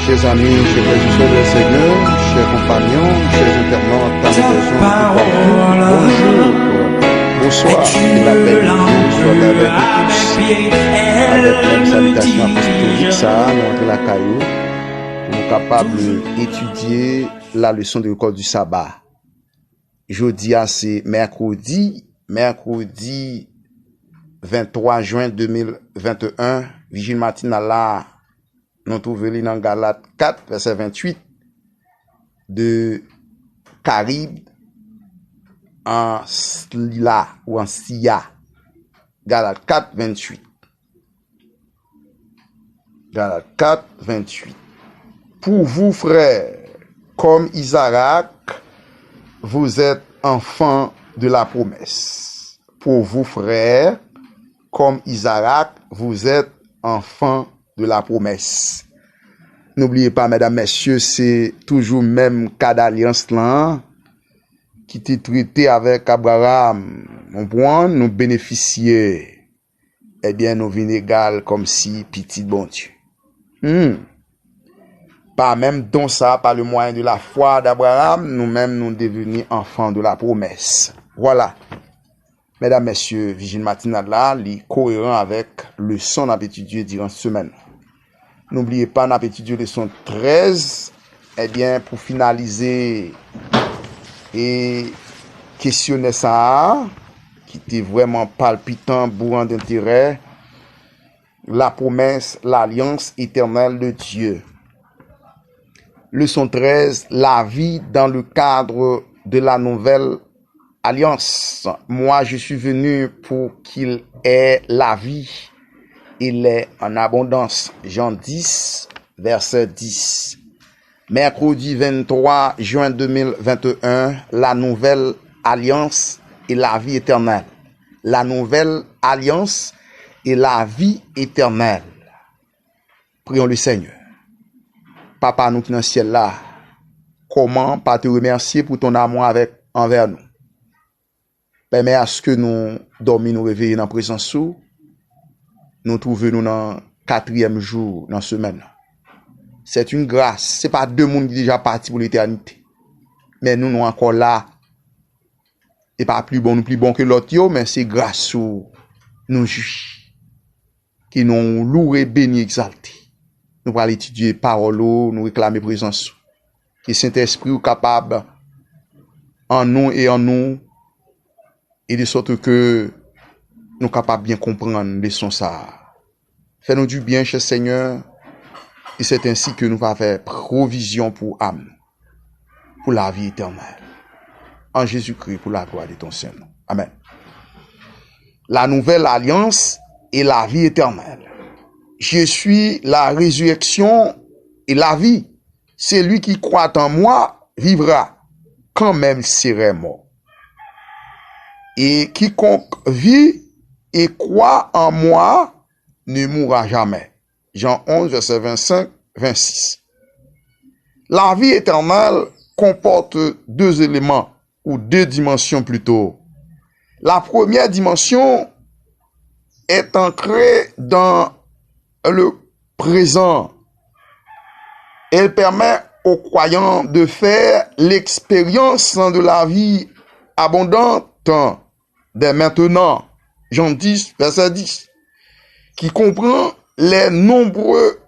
Chers amis, chers frères et sœurs du Seigneur, chers compagnons, chers internautes, amis de bonjour, bonsoir, et la paix de Dieu soit avec nous tous. Avec la salutation apostolique, ça, nous entre la caillou, nous sommes capables d'étudier la leçon de l'école du sabbat. Jeudi, c'est mercredi 23 juin 2021, vigile matinale là, nous trouvons dans Galates 4, verset 28, de Caribe en Slila ou en Sia. Galates 4, 28. Galates 4, 28. Pour vous, frères, comme Isaac, vous êtes enfants de la promesse. Pour vous, frères, comme Isaac, vous êtes enfants de la promesse. N'oubliez pas, mesdames, messieurs, c'est toujours même cas d'alliance là qui était traité avec Abraham. On point, nous bénéficier, eh bien, nous venons égal comme si petit bon Dieu. Pas même dans ça, par le moyen de la foi d'Abraham, nous-mêmes nous devenons enfants de la promesse. Voilà. Mesdames, messieurs, vigile matinale là, est cohérent avec le son d'étudier durant cette semaine. N'oubliez pas, d'étudier leçon 13, eh bien, pour finaliser et questionner ça, qui était vraiment palpitant, bourrant d'intérêt, la promesse, l'alliance éternelle de Dieu. Leçon 13, la vie dans le cadre de la nouvelle alliance. Moi, je suis venu pour qu'il ait la vie. Il est en abondance. Jean 10, verset 10. Mercredi 23 juin 2021, la nouvelle alliance et la vie éternelle. La nouvelle alliance et la vie éternelle. Prions le Seigneur. Papa, nous qui dans le ciel là, comment pas te remercier pour ton amour envers nous. Permets à ce que nous dormions, nous réveillons dans la présence de nous trouvons nous dans le 4e jour dans la semaine. C'est une grâce. Ce n'est pas deux mondes qui sont déjà partis pour l'éternité. Mais nous sommes encore là. Et pas plus bon que l'autre, mais c'est grâce à nous juges. Qui nous louent, bénis, exaltés. Nous allons étudier parole, nous réclamer présence. Que Saint-Esprit est capable en nous, et de sorte que nous sommes capables de bien comprendre les sons ça. Fais-nous du bien, cher Seigneur, et c'est ainsi que nous allons faire provision pour âme, pour la vie éternelle. En Jésus-Christ, pour la gloire de ton Saint-Nom. Amen. La nouvelle alliance et la vie éternelle. Je suis la résurrection et la vie. Celui qui croit en moi vivra, quand même serait mort. Et quiconque vit et croit en moi ne mourra jamais. Jean 11, verset 25, 26. La vie éternelle comporte deux éléments, ou deux dimensions plutôt. La première dimension est ancrée dans le présent. Elle permet aux croyants de faire l'expérience de la vie abondante dès maintenant. Jean 10, verset 10, qui comprend les nombreuses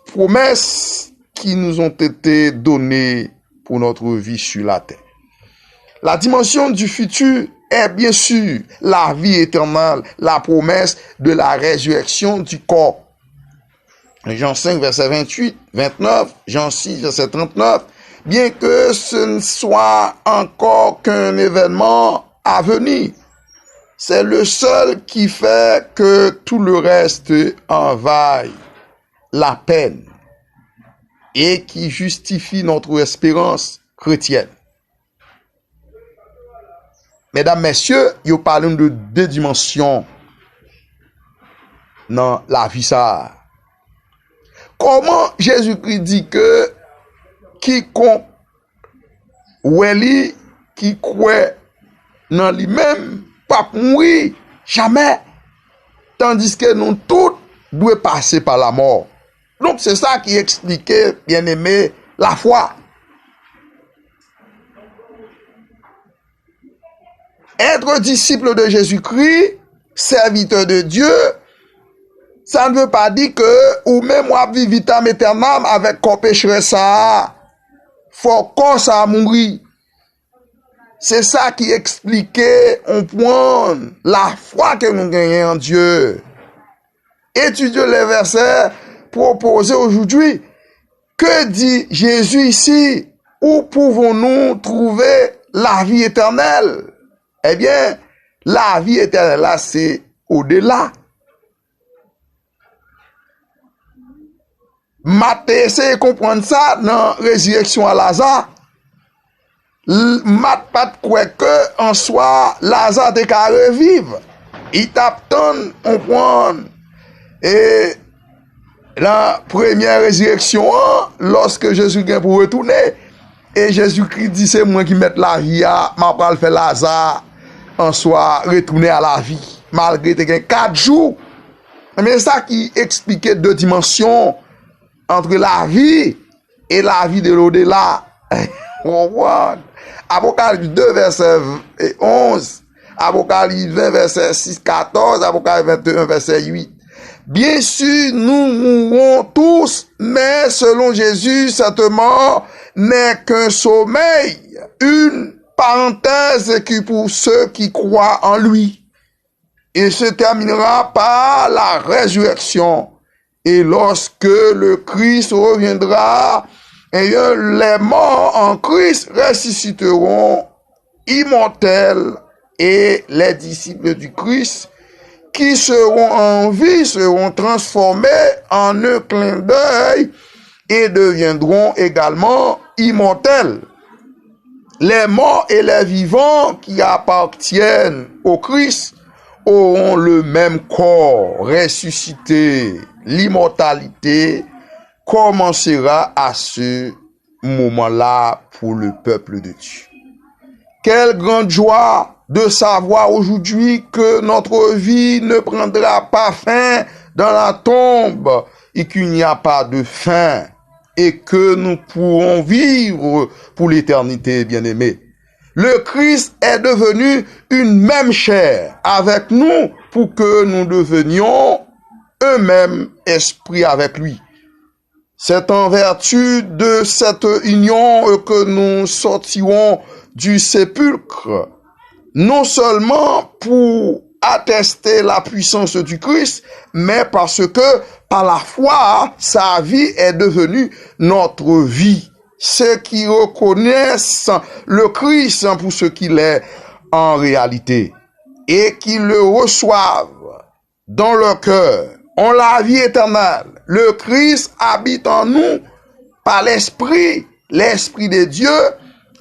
promesses qui nous ont été données pour notre vie sur la terre. La dimension du futur est bien sûr la vie éternelle, la promesse de la résurrection du corps. Jean 5, verset 28, 29, Jean 6, verset 39, bien que ce ne soit encore qu'un événement à venir, c'est le seul qui fait que tout le reste en vaille la peine et qui justifie notre espérance chrétienne. Mesdames, messieurs, nous parlons de deux dimensions dans la vie ça. Comment Jésus-Christ dit que quiconque qui croit dans lui-même pas mourir jamais, tandis que nous tous devons passer par la mort. Donc c'est ça qui expliquait, bien aimé, la foi. Être disciple de Jésus-Christ, serviteur de Dieu, ça ne veut pas dire que ou même moi vivre vitam éternel avec corps pécheresse ça. Faut qu'on ça mourir. C'est ça qui expliquait on point la foi que nous gagnons en Dieu. Étudions les versets proposés aujourd'hui. Que dit Jésus ici? Où pouvons-nous trouver la vie éternelle? Eh bien, la vie éternelle, là, c'est au-delà. Matthieu, c'est comprendre ça dans résurrection à Lazare. Mat pas de quoi que en soi Lazare te ka revivre. Il t'attend on prend et la première résurrection lorsque Jésus vient pour retourner et Jésus-Christ dit c'est moi qui mette la vie à m'a pas faire Lazare en soi retourner à la vie malgré te 4 jours. Mais ça qui expliquait deux dimensions entre la vie et la vie de l'au-delà. On voit Apocalypse 2 verset 11, Apocalypse 20 verset 6, 14, Apocalypse 21 verset 8. Bien sûr, nous mourrons tous, mais selon Jésus, cette mort n'est qu'un sommeil, une parenthèse qui pour ceux qui croient en lui. Il se terminera par la résurrection. Et lorsque le Christ reviendra, les morts en Christ ressusciteront immortels et les disciples du Christ qui seront en vie seront transformés en un clin d'œil et deviendront également immortels. Les morts et les vivants qui appartiennent au Christ auront le même corps ressuscité. L'immortalité commencera à ce moment-là pour le peuple de Dieu. Quelle grande joie de savoir aujourd'hui que notre vie ne prendra pas fin dans la tombe et qu'il n'y a pas de fin et que nous pourrons vivre pour l'éternité, bien-aimés. Le Christ est devenu une même chair avec nous pour que nous devenions un même esprit avec lui. C'est en vertu de cette union que nous sortirons du sépulcre, non seulement pour attester la puissance du Christ, mais parce que par la foi, sa vie est devenue notre vie. Ceux qui reconnaissent le Christ pour ce qu'il est en réalité et qui le reçoivent dans leur cœur ont la vie éternelle. Le Christ habite en nous par l'Esprit, l'Esprit de Dieu,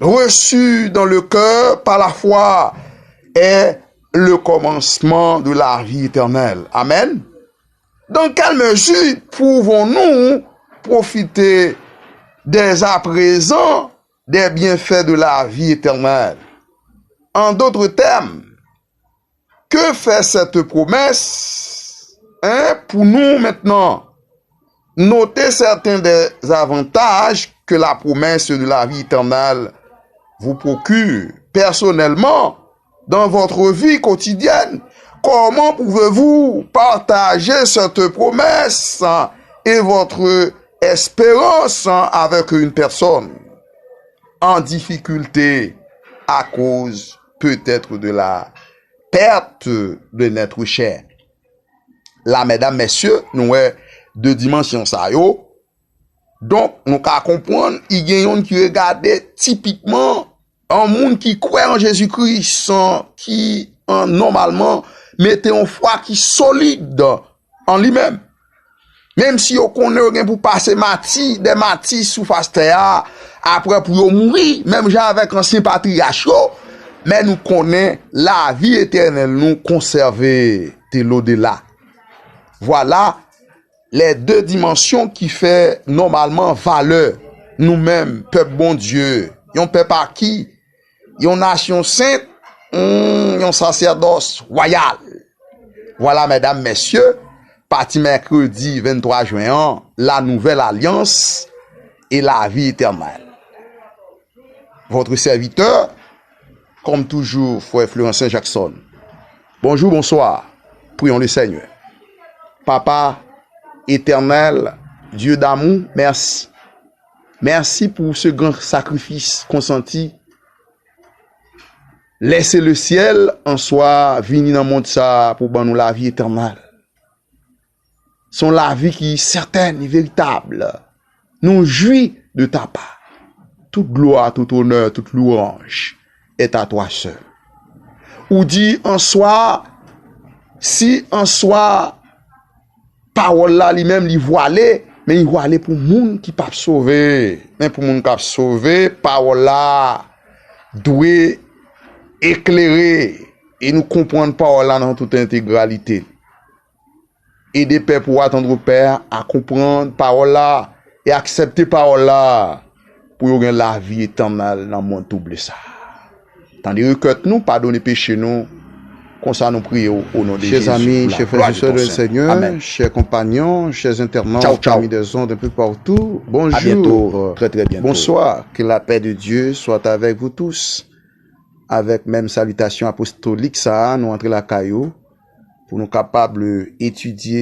reçu dans le cœur par la foi, est le commencement de la vie éternelle. Amen. Dans quelle mesure pouvons-nous profiter dès à présent des bienfaits de la vie éternelle? En d'autres termes, que fait cette promesse pour nous maintenant? Notez certains des avantages que la promesse de la vie éternelle vous procure personnellement dans votre vie quotidienne. Comment pouvez-vous partager cette promesse et votre espérance avec une personne en difficulté à cause peut-être de la perte de notre chair? Là, mesdames, messieurs, nous avons deux dimensions ça yo. Donc, nous qu'à comprendre, il y a un qui regarde typiquement un monde qui croit en Jésus-Christ, qui normalement mettait une foi qui solide en lui-même. Même si on connaît pour passer des matis sous face terre, après pour mourir, même genre avec ancien patriarche, mais nous connaissons la vie éternelle, nous conserver de l'au-delà. Voilà les deux dimensions qui fait normalement valeur nous-mêmes, peuple bon Dieu, yon peuple à qui, yon nation sainte, yon sacerdoce royal. Voilà, mesdames, messieurs, parti mercredi 23 juin, la nouvelle alliance et la vie éternelle. Votre serviteur, comme toujours, frère Florentin Jackson. Bonjour, bonsoir. Prions le Seigneur. Papa éternel, Dieu d'amour, merci. Merci pour ce grand sacrifice consenti. Laissez le ciel en soi venir dans le monde ça pour nous la vie éternelle. Son la vie qui est certaine et véritable. Nous jouis de ta part. Toute gloire, tout honneur, toute louange est à toi seul. Ou dit en soi, si en soi, parole là lui-même lui voilé, mais il voilé pour moun qui pas sauver. Mais pour moun qui pas sauver, parole là doit éclairer et nous comprendre parole là dans toute intégralité. Aider père pour attendre père à comprendre parole là et accepter parole là pour avoir la vie éternelle dans le monde double ça. Tandis que nous pardonner péché nous, comme ça nous prions au nom de Jésus. Chers amis, chers frères et sœurs du Seigneur, Amen. chers compagnons, chers internautes, Ciao, ciao. amis des ondes un peu partout, bonjour, À bientôt, très très bientôt. bonsoir, que la paix de Dieu soit avec vous tous. Avec même salutation apostolique, ça, nous entrer la caillou, pour nous capables d'étudier